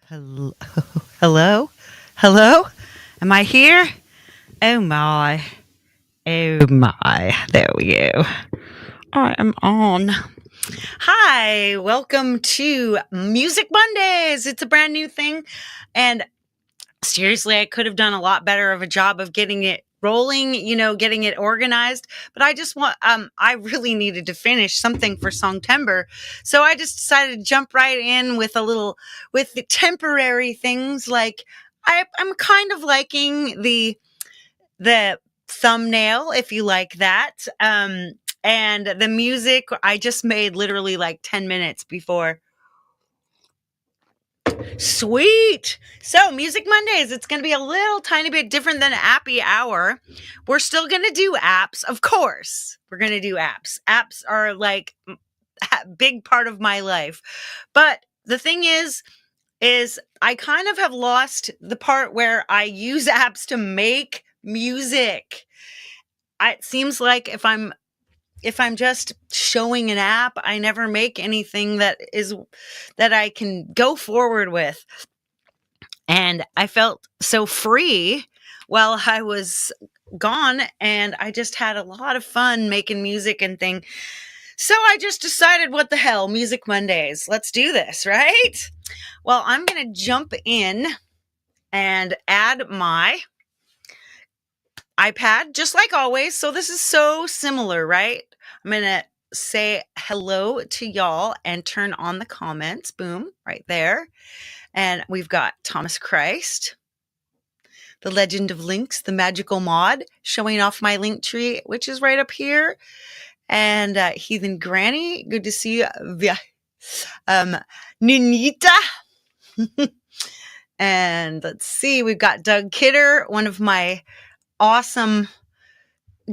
Hello? Hello? Hello? Am I here? Oh my. Oh my. There we go. I am on. Hi, welcome to Music Mondays. It's a brand new thing. And seriously, I could have done a lot better of a job of getting it rolling, getting it organized. But I really needed to finish something for Songtember. So I just decided to jump right in with the temporary things. Like I'm kind of liking the thumbnail, if you like that. And the music I just made literally like 10 minutes before. Sweet. So, Music Mondays, it's going to be a little tiny bit different than APPy Hour. We're still going to do apps, of course. We're going to do apps. Apps are like a big part of my life. But the thing is I kind of have lost the part where I use apps to make music. It seems like if I'm just showing an app, I never make anything that I can go forward with. And I felt so free while I was gone, and I just had a lot of fun making music and thing. So I just decided, what the hell, Music Mondays. Let's do this, right? Well, I'm going to jump in and add my iPad, just like always. So this is so similar, right? I'm going to say hello to y'all and turn on the comments. Boom, right there. And we've got Thomas Christ, the Legend of Links, the magical mod, showing off my link tree, which is right up here. And Heathen Granny, good to see you. Ninita. And let's see, we've got Doug Kidder, one of my awesome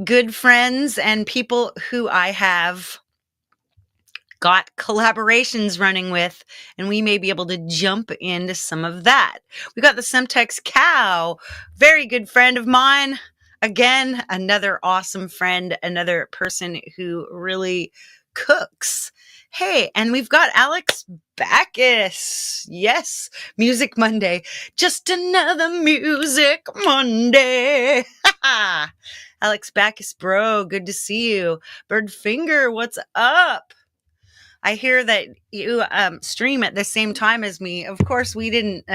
good friends and people who I have got collaborations running with, and we may be able to jump into some of that. We got the Semtex Cow, very good friend of mine. Again, another awesome friend, another person who really cooks. Hey, and we've got Alex Backus. Yes, Music Monday. Just another Music Monday. Alex Backus, bro, good to see you. Birdfinger, what's up? I hear that you stream at the same time as me. Of course, we didn't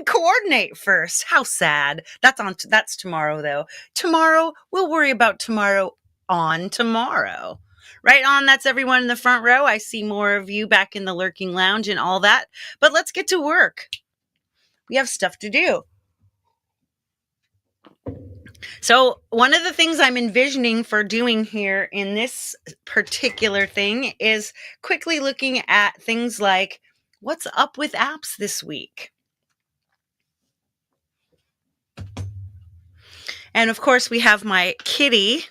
coordinate first. How sad. That's tomorrow though. Tomorrow, we'll worry about tomorrow on tomorrow. Right on, that's everyone in the front row. I see more of you back in the lurking lounge and all that. But let's get to work. We have stuff to do. So one of the things I'm envisioning for doing here in this particular thing is quickly looking at things like, what's up with apps this week? And of course, we have my kitty,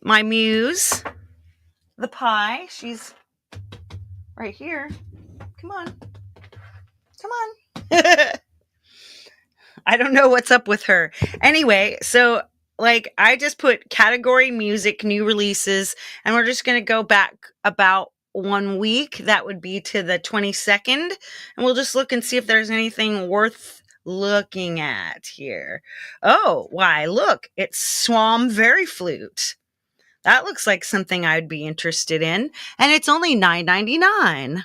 my muse, the pie. She's right here. Come on. Come on. I don't know what's up with her. Anyway, so I just put category music, new releases, and we're just going to go back about 1 week. That would be to the 22nd. And we'll just look and see if there's anything worth looking at here. Oh, why, look, it's Swam Very Flute. That looks like something I'd be interested in. And it's only $9.99.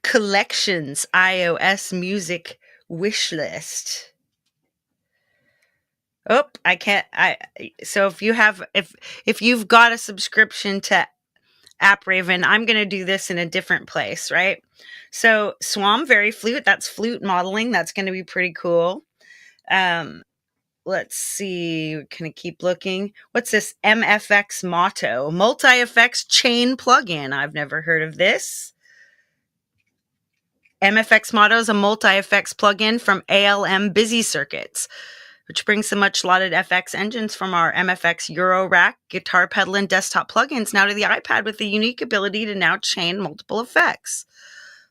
Collections iOS music wish list. Oh, I can't. So if you've got a subscription to App Raven, I'm going to do this in a different place, right? So Swam Very Flute, that's flute modeling. That's going to be pretty cool. Let's see. Can I keep looking? What's this? MFX Motto, multi-effects chain plugin. I've never heard of this. MFX Motto is a multi-effects plugin from ALM Busy Circuits, which brings the much lauded FX engines from our MFX Euro Rack, guitar pedal, and desktop plugins now to the iPad with the unique ability to now chain multiple effects.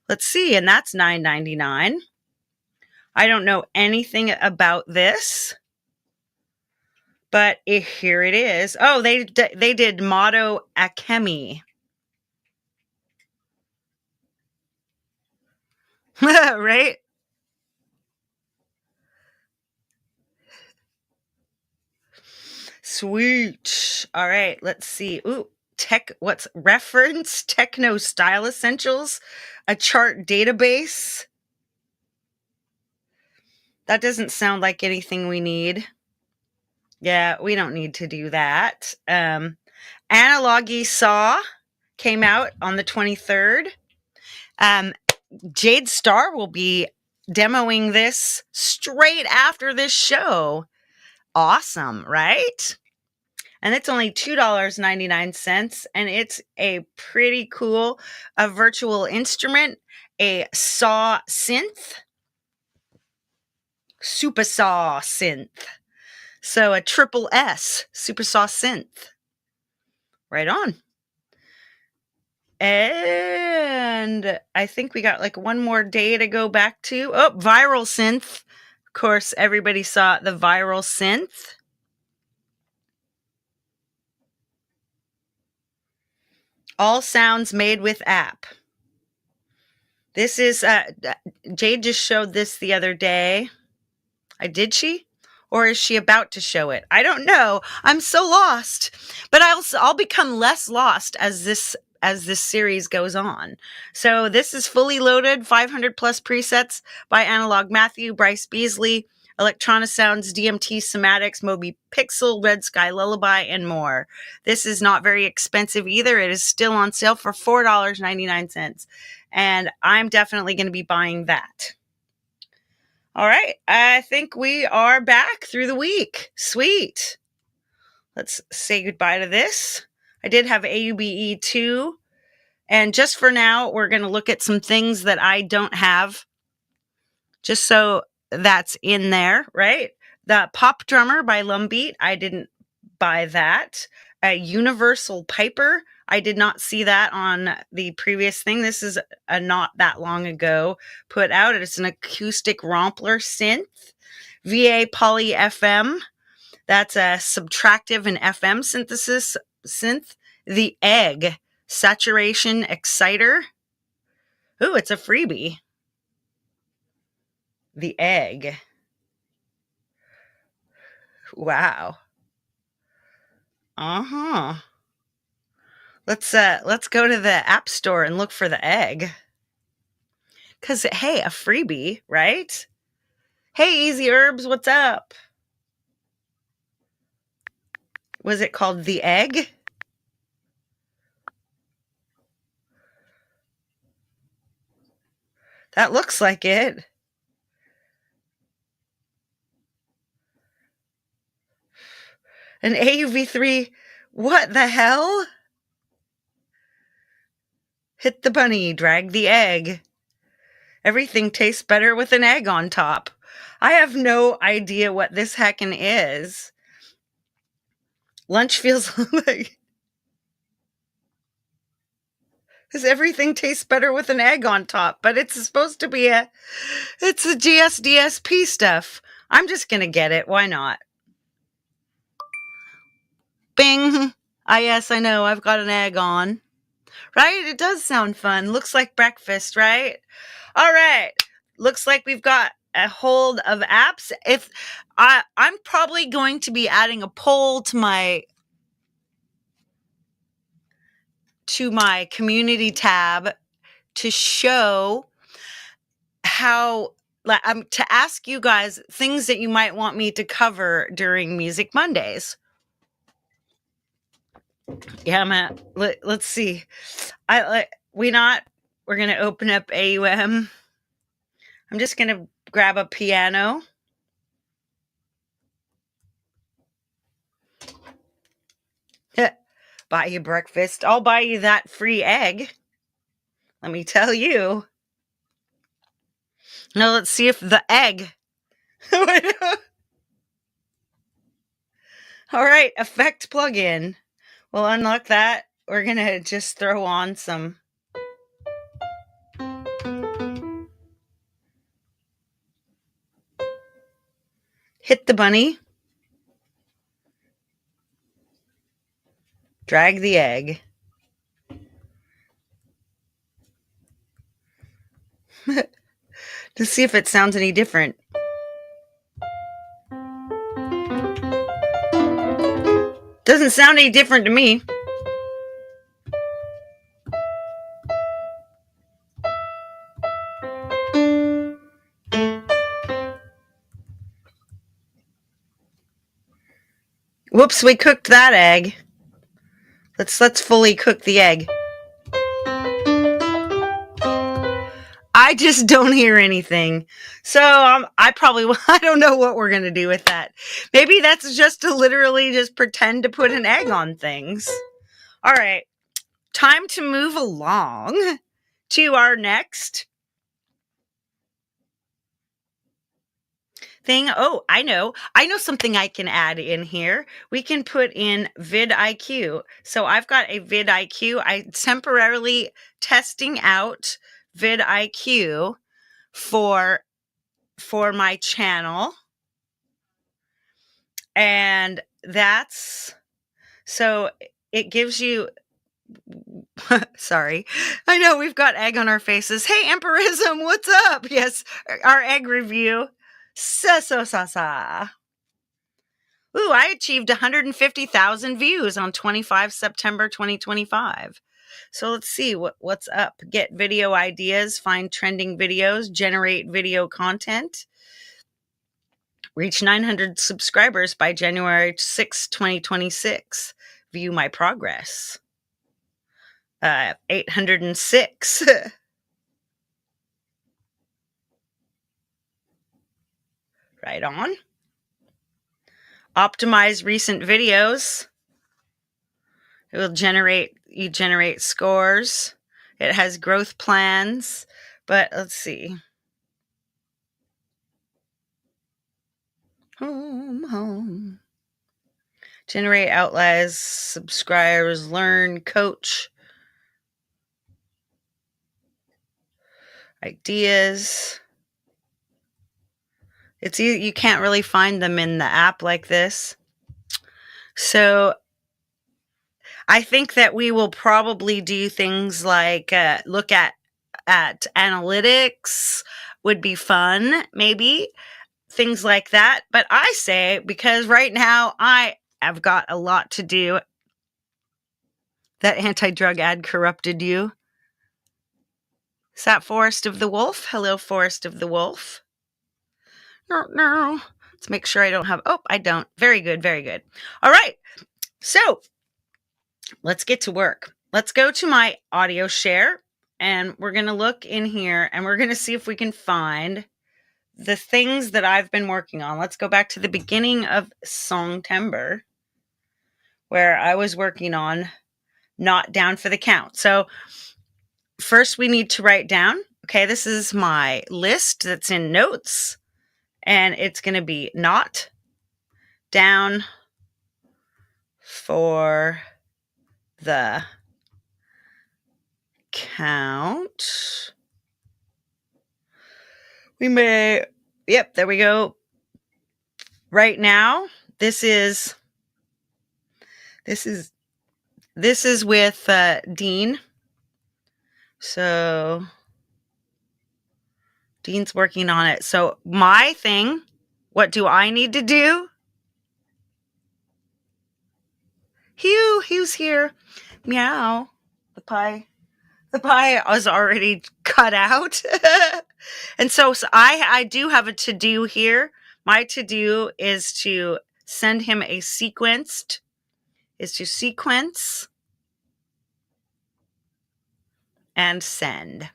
Let's see, and that's $9.99. I don't know anything about this, but here it is. Oh, they did Motto Akemi. Right? Sweet. All right, let's see. Ooh, what's reference techno style essentials, a chart database. That doesn't sound like anything we need. Yeah, we don't need to do that. Analogy Saw came out on the 23rd. Um, Jade Star will be demoing this straight after this show. Awesome, right? And it's only $2.99, and it's a pretty cool a virtual instrument, a saw synth, super saw synth. So a triple S, super saw synth. Right on. And I think we got like one more day to go back to. Oh, viral synth. Of course, everybody saw the viral synth. All sounds made with app. This is, Jade just showed this the other day. Did she? Or is she about to show it? I don't know. I'm so lost. But I'll become less lost as this series goes on. So this is fully loaded, 500 plus presets by Analog Matthew, Bryce Beasley, Electrona Sounds, DMT Somatics, Moby Pixel, Red Sky Lullaby, and more. This is not very expensive either. It is still on sale for $4.99. And I'm definitely going to be buying that. All right. I think we are back through the week. Sweet. Let's say goodbye to this. I did have AUBE 2. And just for now, we're going to look at some things that I don't have. Just so that's in there, right? The Pop Drummer by Lumbeat. I didn't buy that. A Universal Piper. I did not see that on the previous thing. This is a not that long ago put out. It's an acoustic rompler synth. VA Poly FM. That's a subtractive and FM synthesis synth. The Egg Saturation Exciter. Ooh, it's a freebie. The Egg. Wow. Uh-huh. Let's go to the App Store and look for the Egg. 'Cause hey, a freebie, right? Hey, Easy Herbs, what's up? Was it called The Egg? That looks like it. An AUV3. What the hell? Hit the bunny, drag the egg. Everything tastes better with an egg on top. I have no idea what this heckin' is. Lunch feels like... Because everything tastes better with an egg on top, but it's supposed to be it's a GSDSP stuff. I'm just gonna get it. Why not? Bing. Yes, I know. I've got an egg on. Right? It does sound fun. Looks like breakfast, right? All right. Looks like we've got a hold of apps. If I'm probably going to be adding a poll to my community tab to show how to ask you guys things that you might want me to cover during Music Mondays. Yeah, man. Let's see. We're going to open up AUM. I'm just going to grab a piano. Buy you breakfast. I'll buy you that free egg. Let me tell you. Now let's see if the egg. All right, effect plugin. We'll unlock that. We're going to just throw on some. Hit the bunny. Drag the egg. to see if it sounds any different. Doesn't sound any different to me. Whoops, we cooked that egg. Let's fully cook the egg. I just don't hear anything. So I don't know what we're going to do with that. Maybe that's just to literally just pretend to put an egg on things. All right. Time to move along to our next thing. Oh, I know something I can add in here. We can put in vidIQ. So I've got a vidIQ. I temporarily testing out vidIQ for my channel. And that's so it gives you sorry. I know we've got egg on our faces. Hey, Emperism, what's up? Yes, our egg review. Sa. Ooh, I achieved 150,000 views on 25 September 2025. So let's see what's up. Get video ideas, find trending videos, generate video content. Reach 900 subscribers by January 6, 2026. View my progress. 806. Right on. Optimize recent videos. It will generate scores. It has growth plans, but let's see. Home. Generate outliers, subscribers, learn, coach. Ideas. You can't really find them in the app like this. So I think that we will probably do things like look at analytics would be fun, maybe things like that. But I say, because right now I have got a lot to do. That anti-drug ad corrupted you. Is that Forest of the Wolf? Hello, Forest of the Wolf. No. Let's make sure I don't have... Oh, I don't. Very good, very good. All right. So let's get to work. Let's go to my audio share, and we're going to look in here, and we're going to see if we can find the things that I've been working on. Let's go back to the beginning of Songtember, where I was working on Not Down for the Count. So first we need to write down, okay, this is my list that's in notes, and it's going to be not down for the count. Yep, there we go. Right now, this is with Dean. So Dean's working on it. So my thing, what do I need to do? Hugh's here. Meow. The pie is already cut out. And so I do have a to-do here. My to-do is to send him a sequence and send.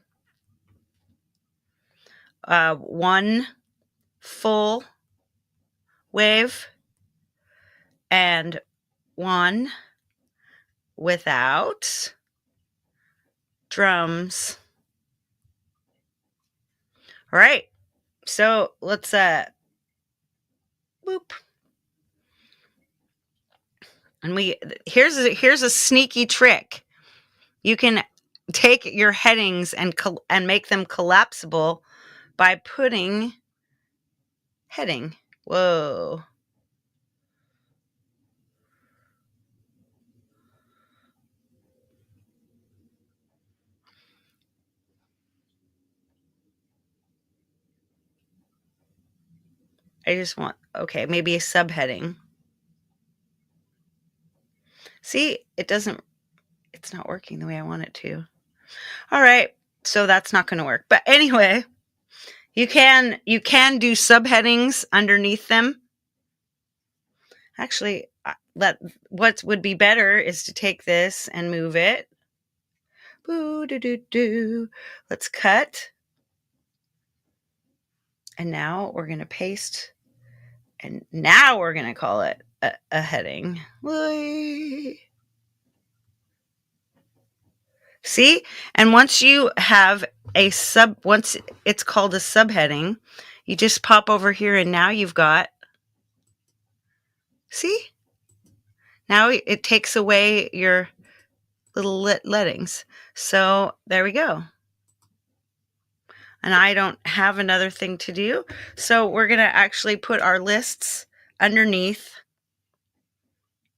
One full wave and one without drums. All right. So let's boop. And here's a sneaky trick. You can take your headings and make them collapsible by putting heading. Whoa. I just want, okay, maybe a subheading. See, it's not working the way I want it to. All right, so that's not going to work. But anyway, you can do subheadings underneath them. Actually, what would be better is to take this and move it. Boo doo doo doo. Let's cut. And now we're going to paste. And now we're going to call it a heading. See? And once you have once it's called a subheading, you just pop over here and now you've got, see? Now it takes away your little lettings. So there we go. And I don't have another thing to do. So we're going to actually put our lists underneath.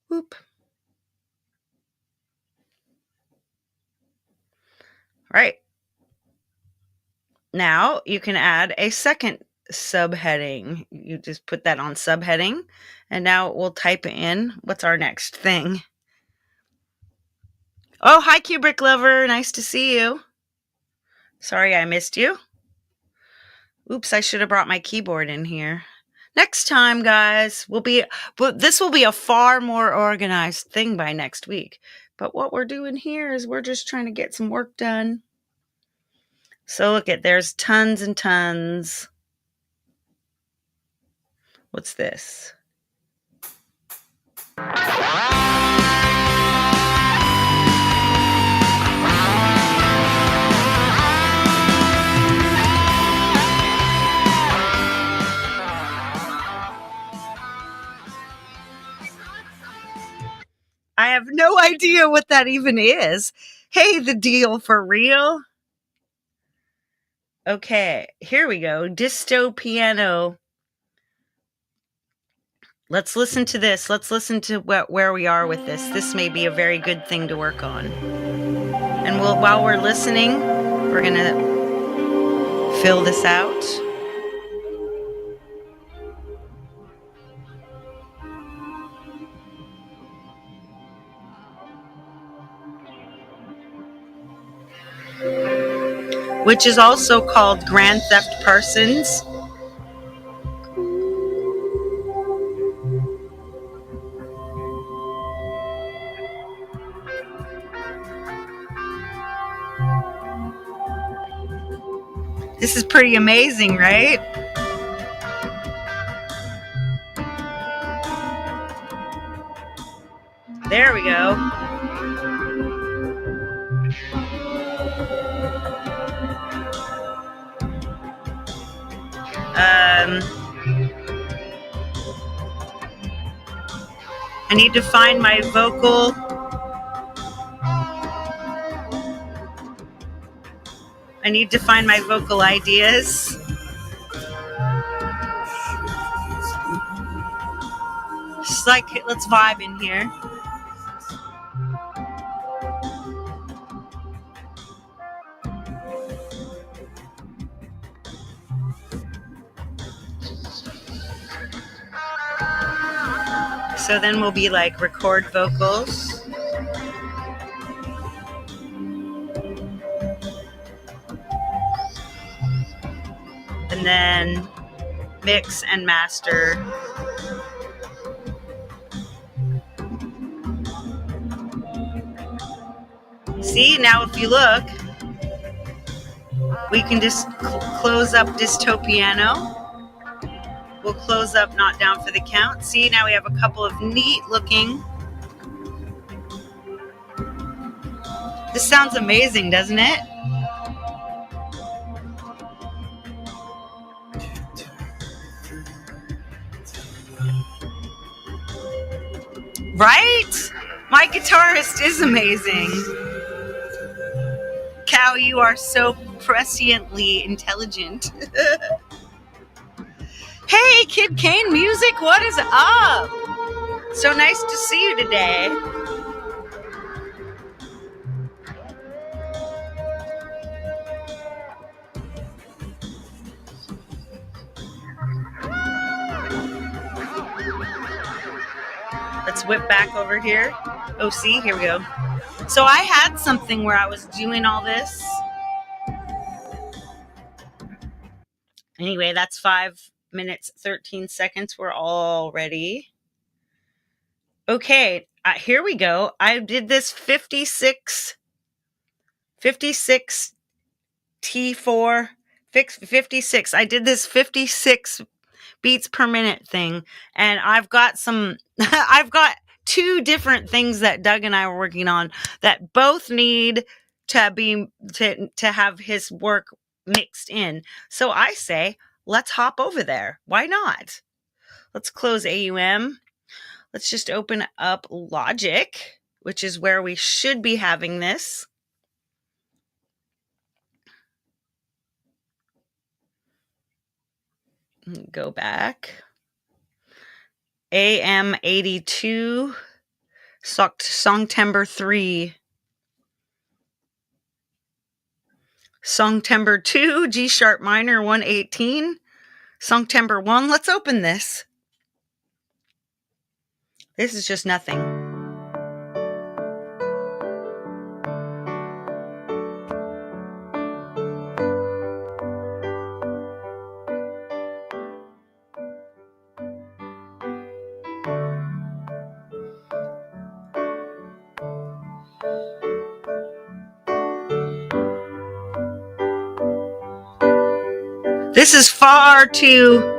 Whoop. Right. Now you can add a second subheading. You just put that on subheading. And now we'll type in, what's our next thing? Oh, hi, Kubrick lover. Nice to see you. Sorry I missed you. Oops, I should have brought my keyboard in here. Next time, guys, this will be a far more organized thing by next week. But what we're doing here is we're just trying to get some work done. So look there's tons and tons. What's this? I have no idea what that even is. Hey, the deal for real. Okay, here we go. Disto piano. Let's listen to this. Let's listen to where we are with this. This may be a very good thing to work on. And while we're listening, we're going to fill this out. Which is also called Grand Theft Persons. This is pretty amazing, right? There we go. I need to find my vocal. I need to find my vocal ideas. Just like, let's vibe in here. So then we'll be like record vocals. And then mix and master. See, now if you look, we can just close up Dystopiano. We'll close up Not Down for the Count. See, now we have a couple of neat looking. This sounds amazing, doesn't it? Right? My guitarist is amazing. Cow, you are so presciently intelligent. Hey, Kid Kane Music, what is up? So nice to see you today. Let's whip back over here. Oh, see, here we go. So I had something where I was doing all this. Anyway, that's 5 minutes, 13 seconds. We're all ready. Okay, here we go. I did this 56 T4, 56. I did this 56 beats per minute thing. And I've got I've got 2 different things that Doug and I were working on that both need to have his work mixed in. So I say, let's hop over there. Why not? Let's close AUM. Let's just open up Logic, which is where we should be having this. Go back. AM82, Songtember 3. Songtember 2, G sharp minor 118. Songtember 1. Let's open this. This is just nothing. This is far too...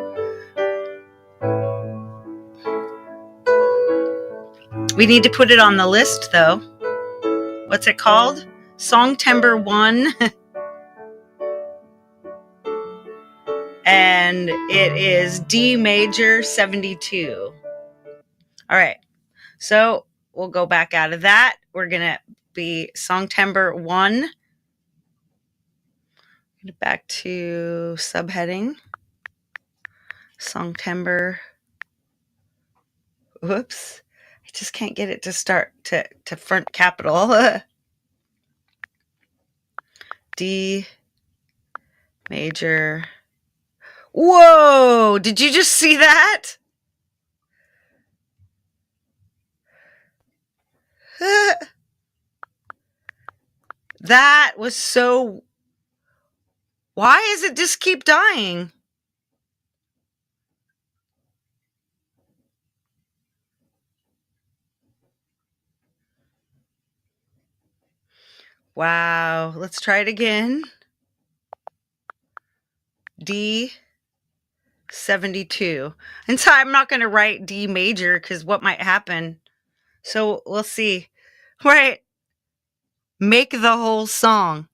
We need to put it on the list, though. What's it called? Songtember 1. And it is D major 72. All right. So we'll go back out of that. We're going to be Songtember 1. Back to subheading. Songtember. Whoops. I just can't get it to start to front capital. D major. Whoa! Did you just see that? That was so... Why does it just keep dying? Wow. Let's try it again. D 72. And so I'm not going to write D major because what might happen. So we'll see. Right. Make the whole song.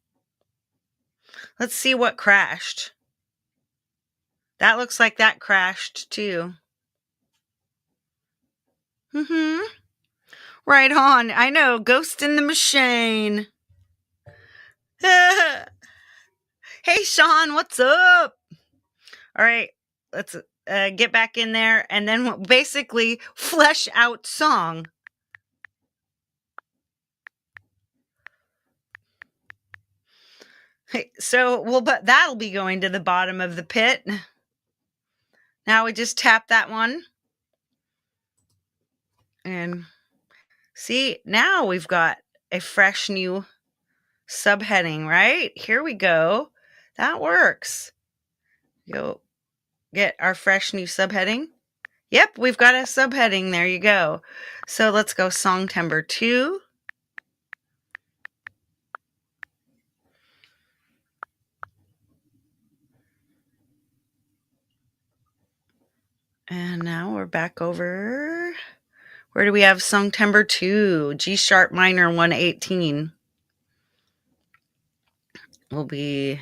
Let's see what crashed. That looks like that crashed too. Right on. I know. Ghost in the Machine. Hey, Sean, what's up? All right. Let's get back in there and then basically flesh out song. So, but that'll be going to the bottom of the pit. Now we just tap that one. And see, now we've got a fresh new subheading, right? Here we go. That works. Go get our fresh new subheading. Yep, we've got a subheading. There you go. So let's go Songtember 2. And now we're back over. Where do we have Songtember 2? G sharp minor 118. Will be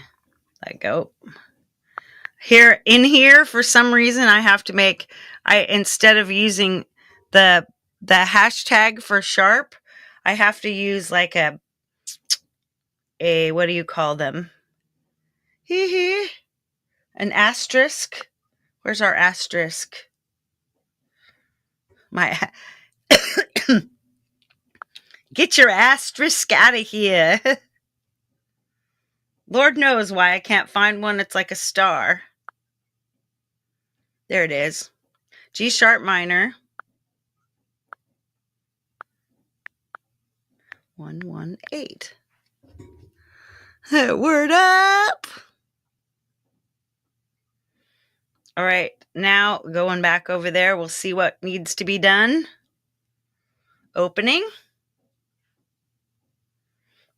let go. Here in here, for some reason, I have to make instead of using the hashtag for sharp, I have to use like a what do you call them? An asterisk. Where's our asterisk? Get your asterisk out of here. Lord knows why I can't find one. It's like a star. There it is. G sharp minor 118. Word up! All right, now going back over there, we'll see what needs to be done. Opening.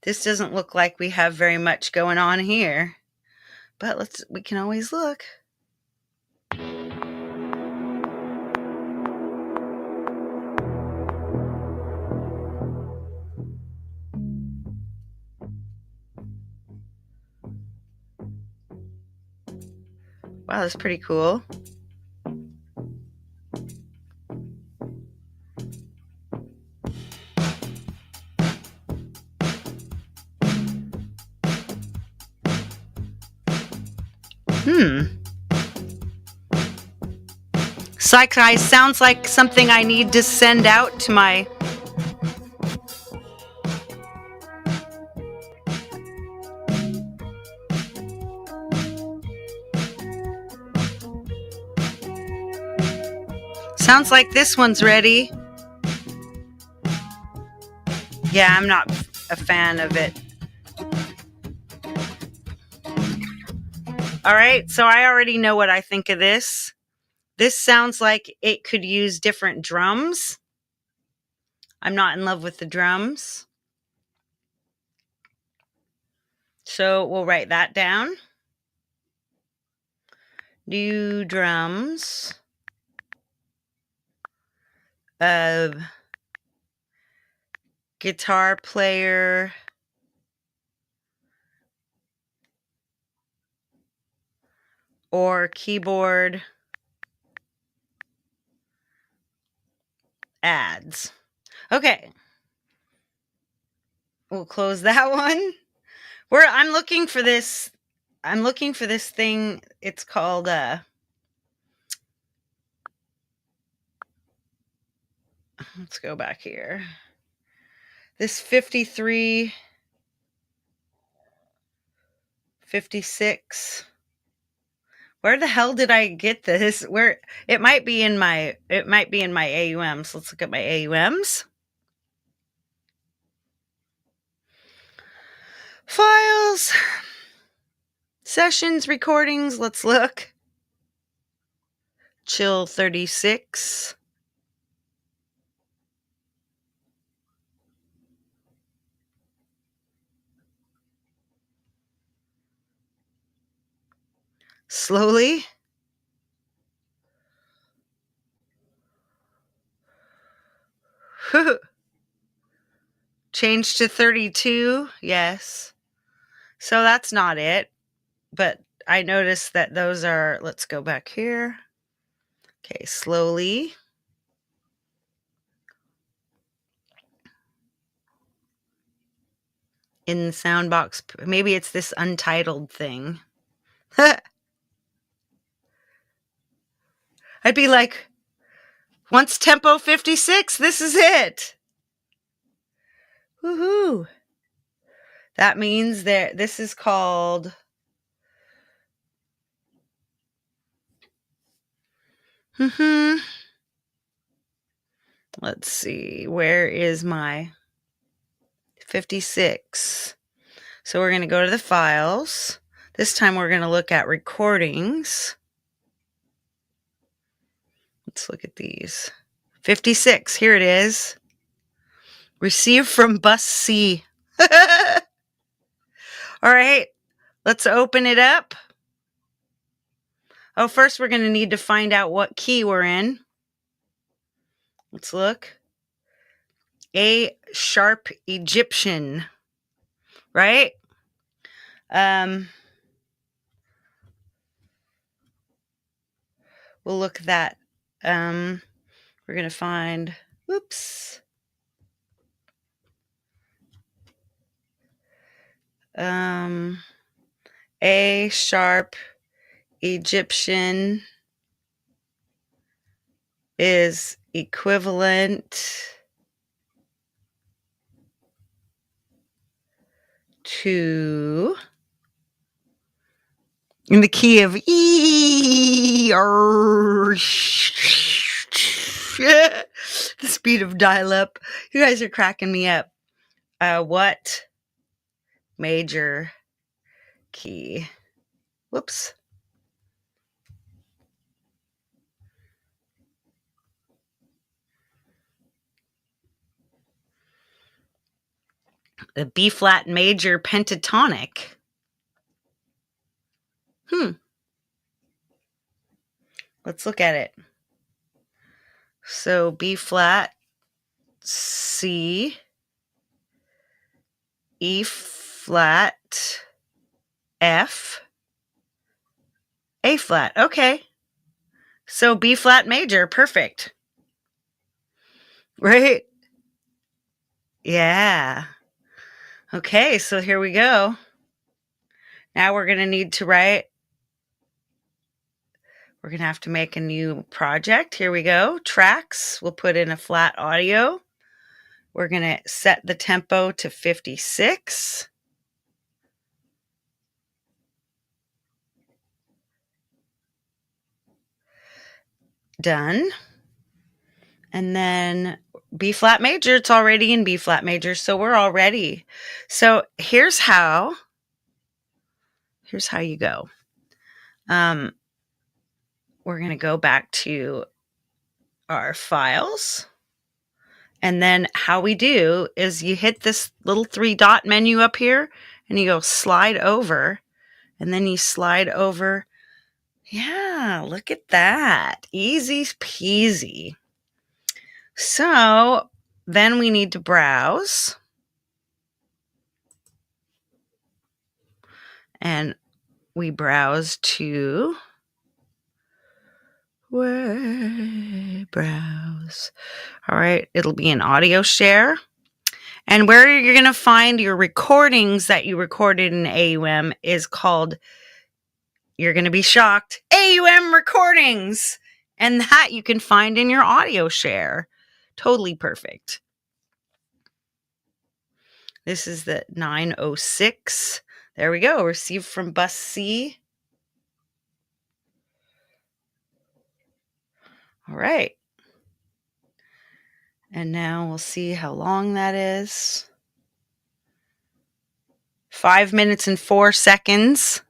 This doesn't look like we have very much going on here, but we can always look. Wow, that's pretty cool. Sounds like something I need to send out to my... Sounds like this one's ready. Yeah, I'm not a fan of it. All right, so I already know what I think of this. This sounds like it could use different drums. I'm not in love with the drums. So we'll write that down. New drums. Guitar player. Or keyboard ads. Okay. We'll close that one. I'm looking for this thing. It's called let's go back here. This 53 56. Where the hell did I get this? Where it might be in my AUMs. Let's look at my AUMs. Files. Sessions, recordings. Let's look. Chill 36. Slowly. Change to 32. Yes. So that's not it. But I noticed that those are, let's go back here. Okay, slowly. In the sound box. Maybe it's this untitled thing. I'd be like, once tempo 56, this is it. Woohoo. That means that this is called let's see, where is my 56? So we're going to go to the files. This time we're going to look at recordings. Let's look at these. 56, here it is. Received from bus C. All right, let's open it up. Oh, first we're going to need to find out what key we're in. Let's look. A sharp Egyptian, right? We'll look at that. We're going to find, whoops. A sharp Egyptian is equivalent to, in the key of E, the speed of dial-up. You guys are cracking me up. What major key? Whoops. The B flat major pentatonic. Let's look at it. So B flat, C, E flat, F, A flat. Okay. So B flat major. Perfect. Right? Yeah. Okay, so here we go. Now we're going to need to write. We're going to have to make a new project. Here we go. Tracks. We'll put in a flat audio. We're going to set the tempo to 56. Done. And then B flat major, it's already in B flat major, so we're all ready. So here's how you go. We're going to go back to our files. And then how we do is you hit this little 3-dot menu up here and you go slide over, and then you slide over. Yeah, look at that. Easy peasy. So then we need to browse. And we browse to web browse. All right, it'll be an audio share. And where you're going to find your recordings that you recorded in AUM is called, you're going to be shocked, AUM recordings. And that you can find in your audio share. Totally perfect. This is the 906. There we go. Received from bus C. All right. And now we'll see how long that is. 5 minutes and 4 seconds.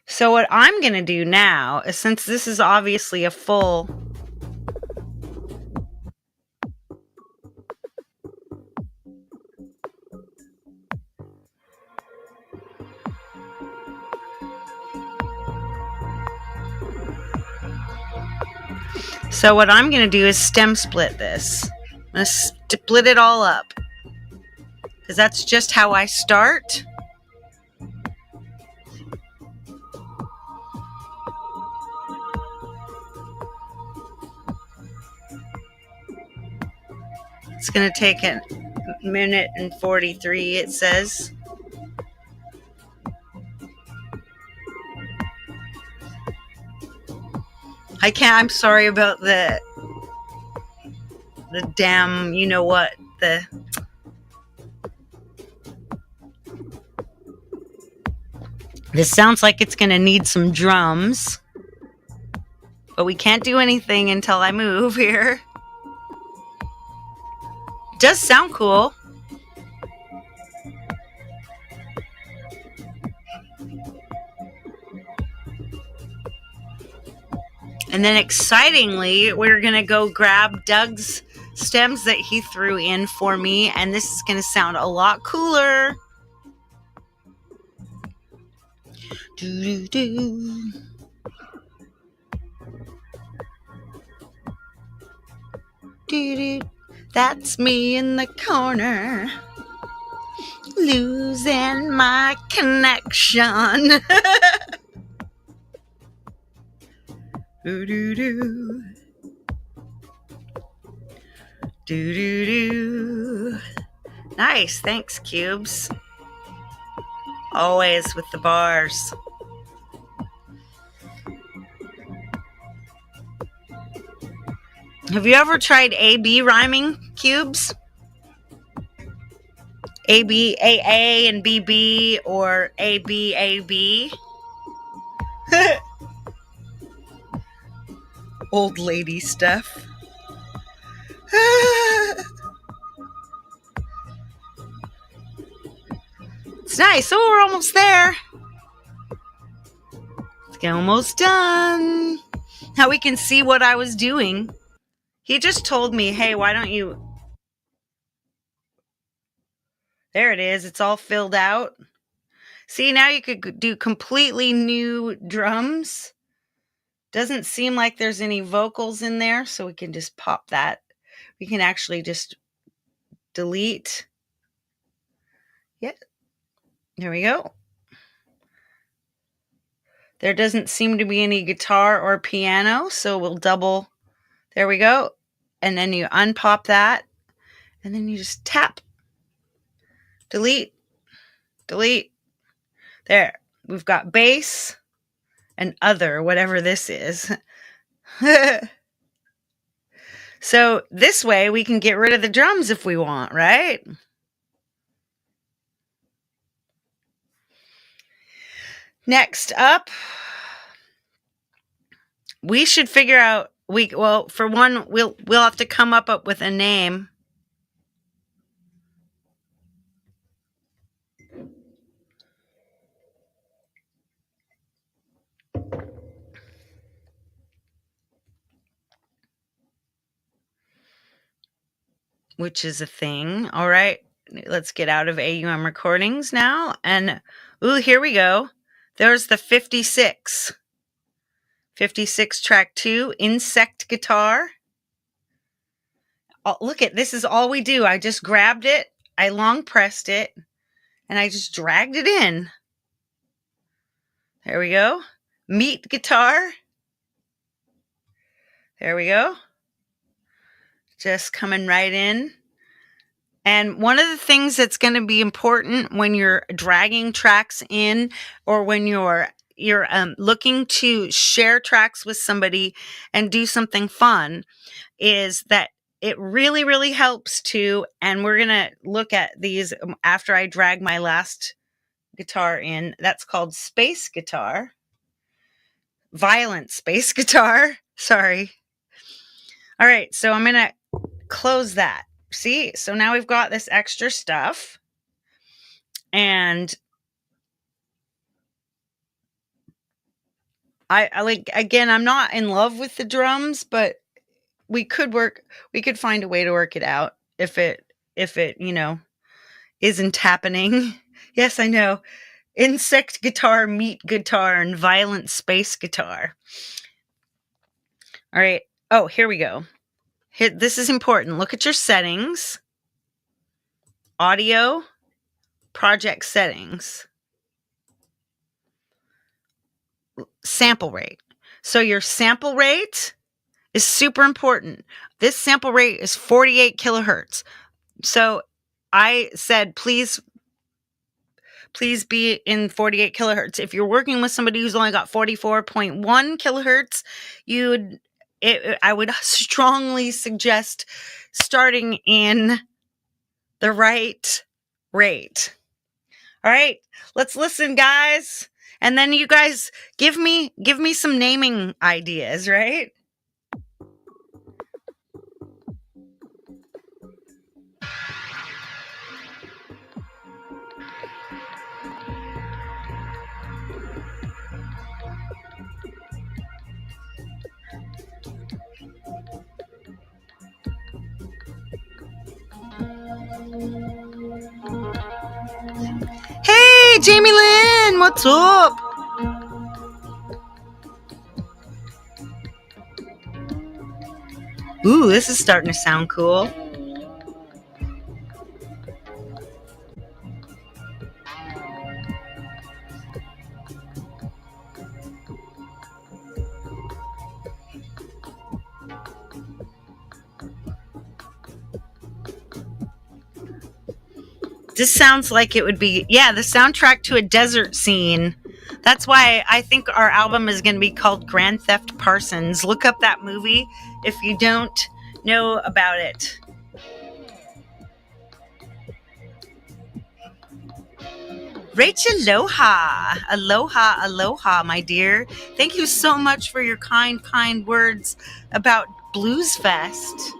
So what I'm going to do now is, since this is obviously a full... So what I'm going to do is stem split this. I'm going to split it all up, because that's just how I start. It's going to take a minute and 43, it says. I'm sorry about the damn, you know what, this sounds like it's going to need some drums, but we can't do anything until I move here. It does sound cool. And then excitingly, we're going to go grab Doug's stems that he threw in for me, and this is going to sound a lot cooler. Do-do-do. Do-do. That's me in the corner, losing my connection. Do-do-do. Do-do-do. Nice, thanks, Cubes. Always with the bars. Have you ever tried A-B rhyming, Cubes? A-B, A-A, and B-B, or A-B, A-B? Old lady stuff. Nice. So we're almost there. It's almost done. Now we can see what I was doing. He just told me, hey, why don't you... There it is. It's all filled out. See, now you could do completely new drums. Doesn't seem like there's any vocals in there, so we can just pop that. We can actually just delete. Yep. There we go. There doesn't seem to be any guitar or piano, so we'll double. There we go. And then you unpop that, and then you just tap. Delete. Delete. There. We've got bass and other, whatever this is. So this way we can get rid of the drums if we want, right? Next up, we should figure out, well, for one, we'll have to come up with a name. Which is a thing. All right, let's get out of AUM recordings now. And, ooh, here we go. There's the 56. 56 track 2, insect guitar. Oh, look at, this is all we do. I just grabbed it, I long pressed it, and I just dragged it in. There we go. Meat guitar. There we go. Just coming right in. And one of the things that's going to be important when you're dragging tracks in, or when you're looking to share tracks with somebody and do something fun, is that it really, really helps to, and we're going to look at these after I drag my last guitar in. That's called space guitar. Violent space guitar. Sorry. All right, so I'm going to close that. See? So now we've got this extra stuff. And I like, again, I'm not in love with the drums, but we could find a way to work it out if it, isn't happening. Yes, I know. Insect guitar, meat guitar, and violent space guitar. All right. Oh, here we go. This is important. Look at your settings. Audio, project settings. Sample rate. So your sample rate is super important. This sample rate is 48 kilohertz. So I said, please be in 48 kilohertz. If you're working with somebody who's only got 44.1 kilohertz, I would strongly suggest starting in the right rate. All right, let's listen, guys. And then you guys give me some naming ideas, right? Hey, Jamie Lynn, what's up? Ooh, this is starting to sound cool. This sounds like it would be, the soundtrack to a desert scene. That's why I think our album is going to be called Grand Theft Parsons. Look up that movie if you don't know about it. Rachel, aloha. Aloha, aloha, my dear. Thank you so much for your kind words about Blues Fest.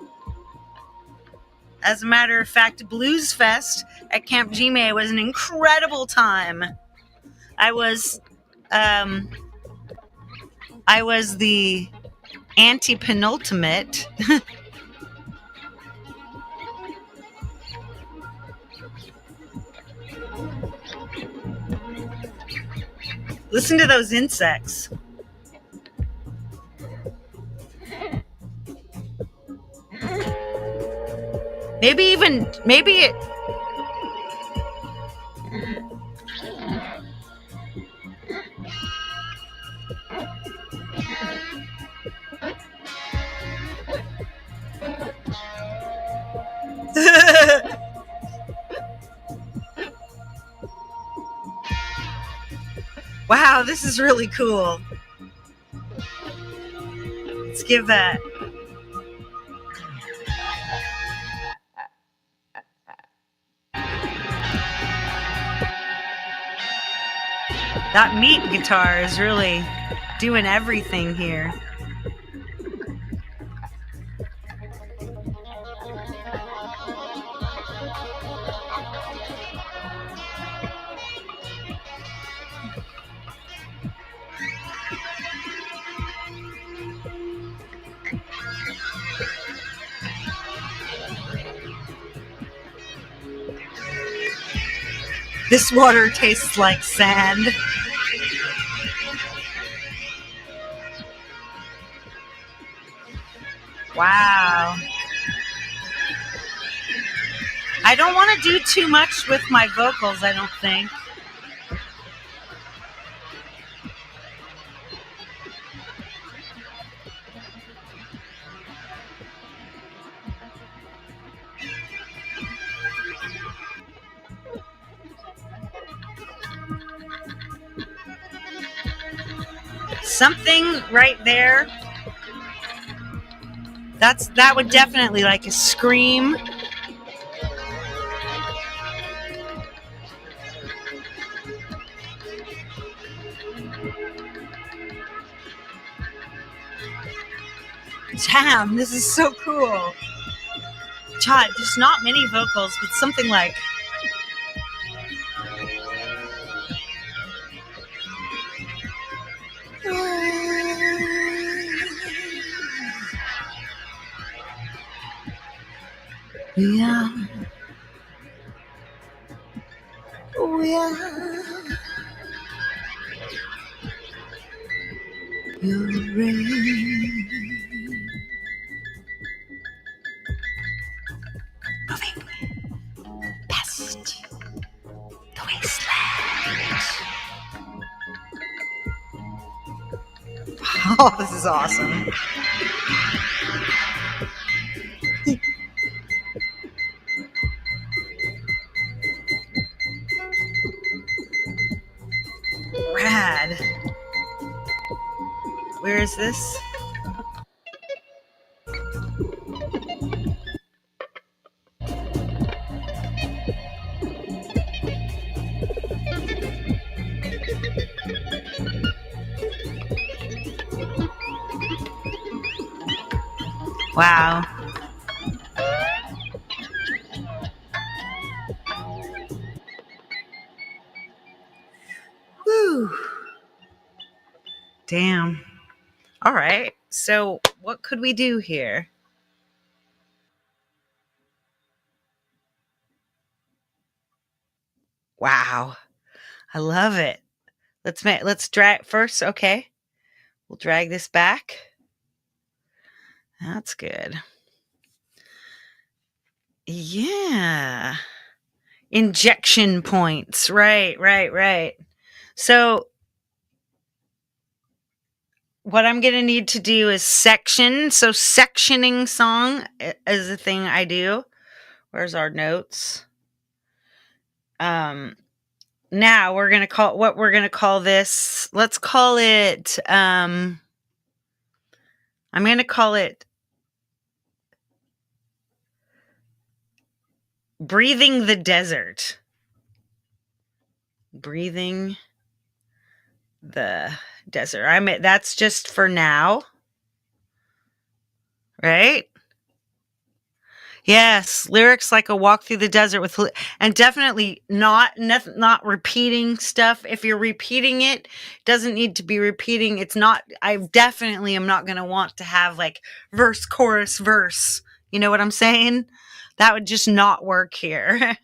As a matter of fact, Blues Fest at Camp Gme was an incredible time. I was the anti-penultimate. Listen to those insects. Maybe it. Wow, this is really cool. Let's give that. That meat guitar is really doing everything here. This water tastes like sand. Wow. I don't want to do too much with my vocals, I don't think. Something right there. That would definitely like a scream. Damn, this is so cool. God, there's not many vocals, but something like. Yeah. Oh, yeah. You're rain. Moving past the wasteland. Oh, this is awesome. Rad. Where is this? Wow. Whew. Damn. All right. So, what could we do here? Wow. I love it. Let's drag first, okay? We'll drag this back. That's good. Yeah. Injection points. Right. So what I'm going to need to do is section. So sectioning song is a thing I do. Where's our notes? Now we're going to call this. Let's call it I'm going to call it Breathing the Desert. Breathing the desert. That's just for now. Right? Yes, lyrics like a walk through the desert with, and definitely not repeating stuff. If you're repeating it, doesn't need to be repeating. It's not. I definitely am not going to want to have like verse, chorus, verse. You know what I'm saying? That would just not work here.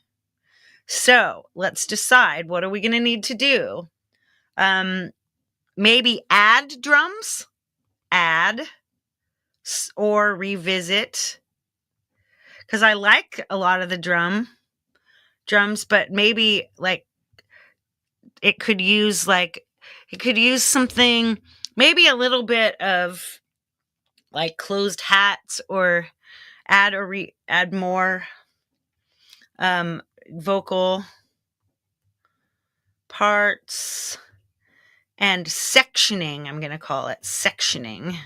So let's decide. What are we going to need to do? Maybe add drums, add, or revisit. Because I like a lot of the drums, but maybe like it could use something, maybe a little bit of like closed hats, or add more vocal parts and sectioning. I'm going to call it sectioning.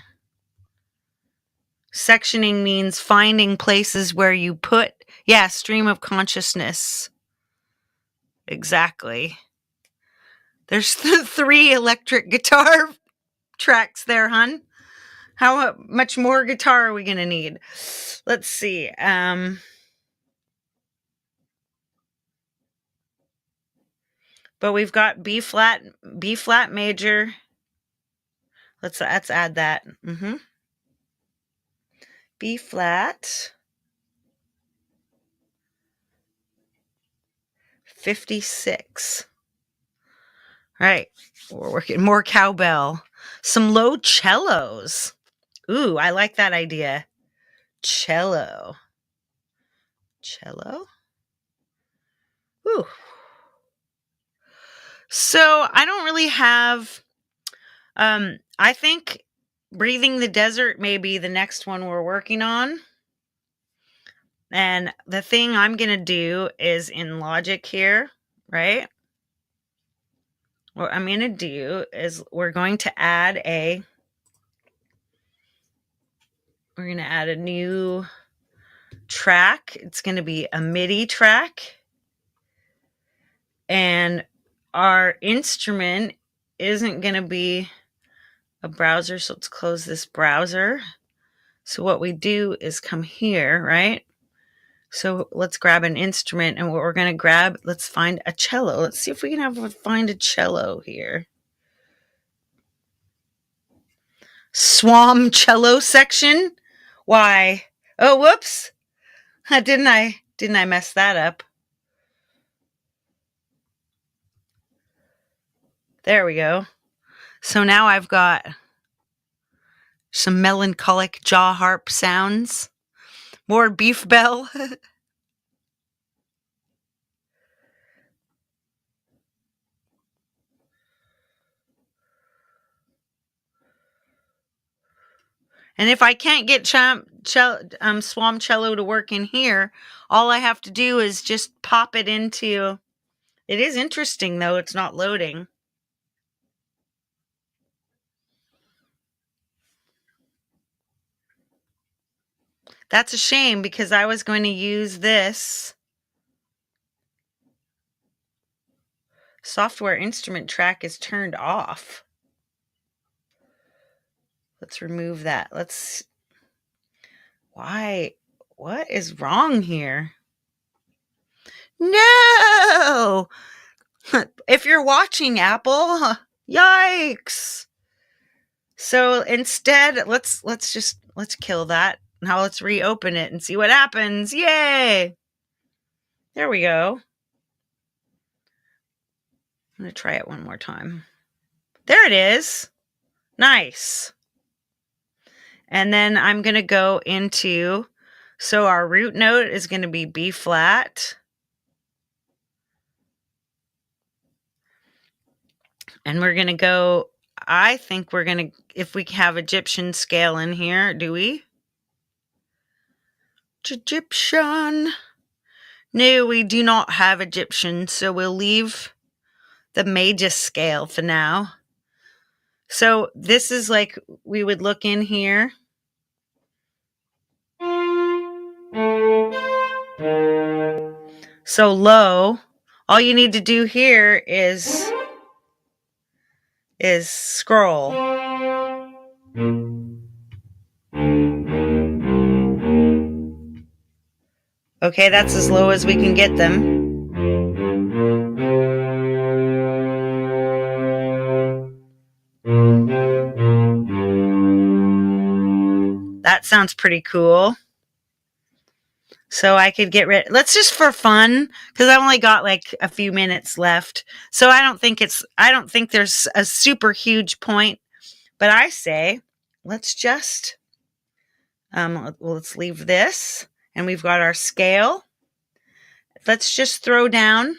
Sectioning means finding places where you put, stream of consciousness. Exactly. There's 3 electric guitar tracks there, hun. How much more guitar are we going to need? Let's see. But we've got B flat major. Let's add that. B flat 56. All right. We're working more cowbell. Some low cellos. Ooh, I like that idea. Cello. Ooh. So I don't really have, I think Breathing the Desert may be the next one we're working on. And the thing I'm going to do is in Logic here, right? What I'm going to do is we're going to add a new track. It's going to be a MIDI track. And our instrument isn't going to be a browser. So let's close this browser. So what we do is come here, right? So let's grab an instrument, and what we're going to grab, let's find a cello. Let's see if we can find a cello here. Swam cello section. Why? Oh, whoops. Didn't I mess that up? There we go. So now I've got some melancholic jaw harp sounds. More beef bell. And if I can't get Swam cello to work in here, all I have to do is just pop it into... It is interesting, though. It's not loading. That's a shame, because I was going to use this software instrument track is turned off. Let's remove that. Why? What is wrong here? No! If you're watching, Apple, yikes. So instead, let's kill that. Now let's reopen it and see what happens. Yay! There we go. I'm going to try it one more time. There it is. Nice. And then I'm going to go into, so our root note is going to be B flat. And we're going to go, I think we're going to, if we have Egyptian scale in here, do we? Egyptian. No, we do not have Egyptian, so we'll leave the major scale for now. So this is like, we would look in here. So low, all you need to do here is scroll. Okay, that's as low as we can get them. That sounds pretty cool. So I could get rid. Let's just for fun, because I've only got like a few minutes left. So I don't think there's a super huge point. But I say, let's just let's leave this, and we've got our scale. Let's just throw down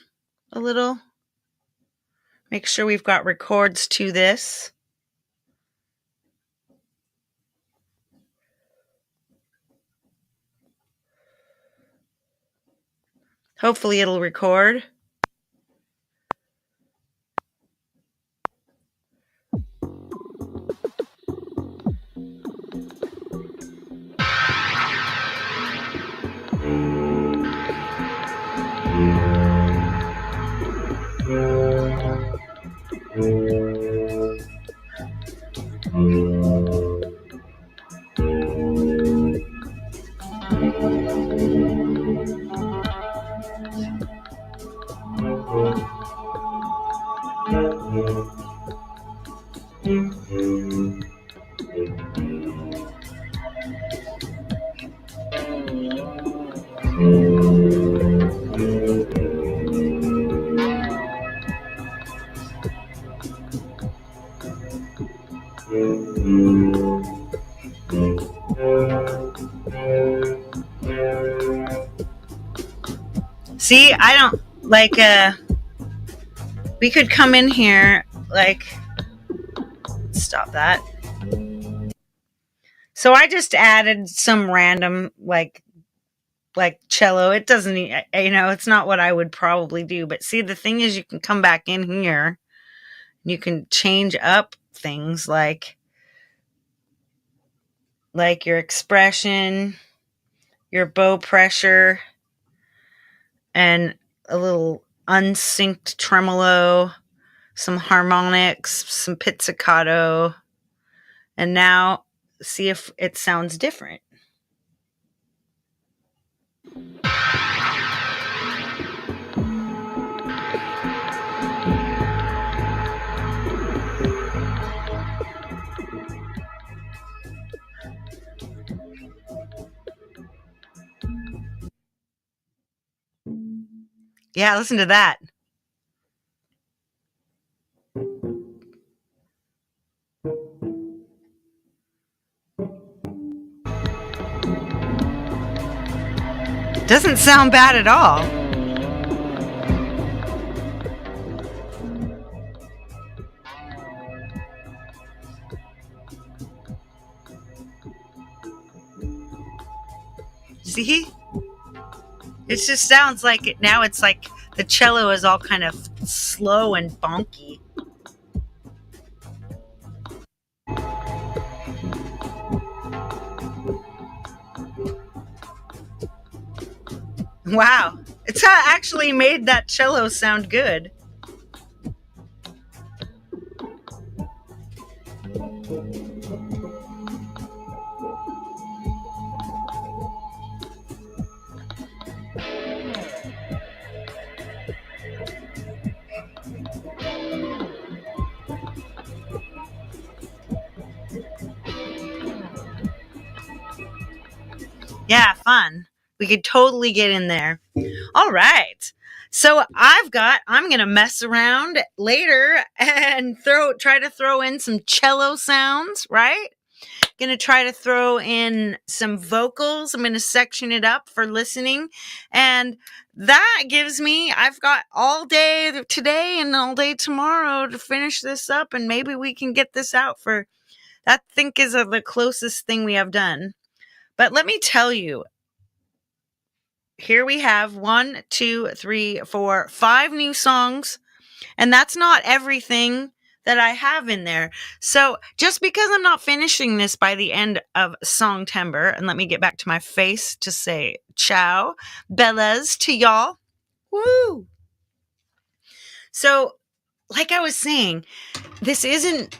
a little. Make sure we've got records to this. Hopefully it'll record. See, I don't like we could come in here like stop that. So I just added some random like cello. It doesn't, it's not what I would probably do. But see, the thing is, you can come back in here. You can change up things like your expression, your bow pressure, and a little unsynced tremolo, some harmonics, some pizzicato, and now see if it sounds different. Yeah, listen to that. Doesn't sound bad at all. See? It just sounds like it now. It's like the cello is all kind of slow and bonky. Wow. It's actually made that cello sound good. Yeah, fun. We could totally get in there. All right. So I'm going to mess around later and try to throw in some cello sounds, right? Going to try to throw in some vocals. I'm going to section it up for listening. And that gives me, I've got all day today and all day tomorrow to finish this up. And maybe we can get this out for, that I think is the closest thing we have done. But let me tell you, here we have 1, 2, 3, 4, 5 new songs. And that's not everything that I have in there. So just because I'm not finishing this by the end of Songtember, and let me get back to my face to say ciao, bellas to y'all. Woo! So like I was saying, this isn't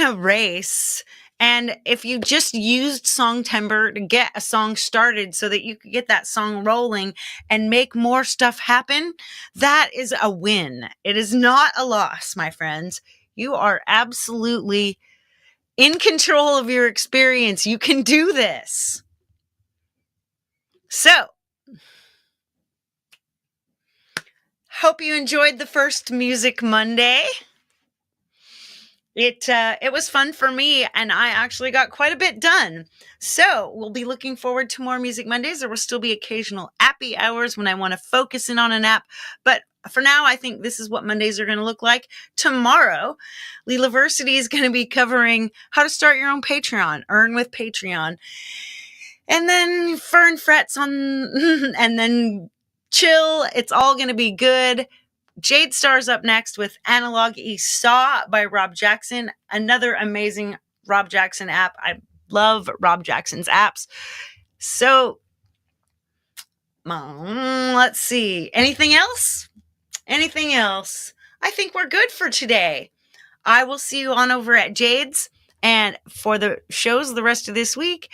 a race, And if you just used Songtember to get a song started so that you could get that song rolling and make more stuff happen, that is a win. It is not a loss, my friends. You are absolutely in control of your experience. You can do this. So, hope you enjoyed the first Music Monday. It was fun for me, and I actually got quite a bit done. So we'll be looking forward to more Music Mondays. There will still be occasional APPy hours when I want to focus in on an app. But for now, I think this is what Mondays are going to look like. Tomorrow, Leelaversity is going to be covering how to start your own Patreon, earn with Patreon. And then Fern Frets on, and then chill. It's all going to be good. Jade Star's up next with Analog Saw by Rob Jackson, another amazing Rob Jackson app. I love Rob Jackson's apps. So, let's see. Anything else? Anything else? I think we're good for today. I will see you on over at Jade's. And for the shows the rest of this week,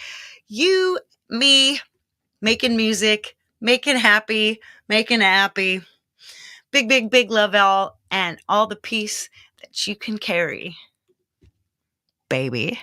you, me, making music, making happy, making happy. Big, big, big love all and all the peace that you can carry, baby.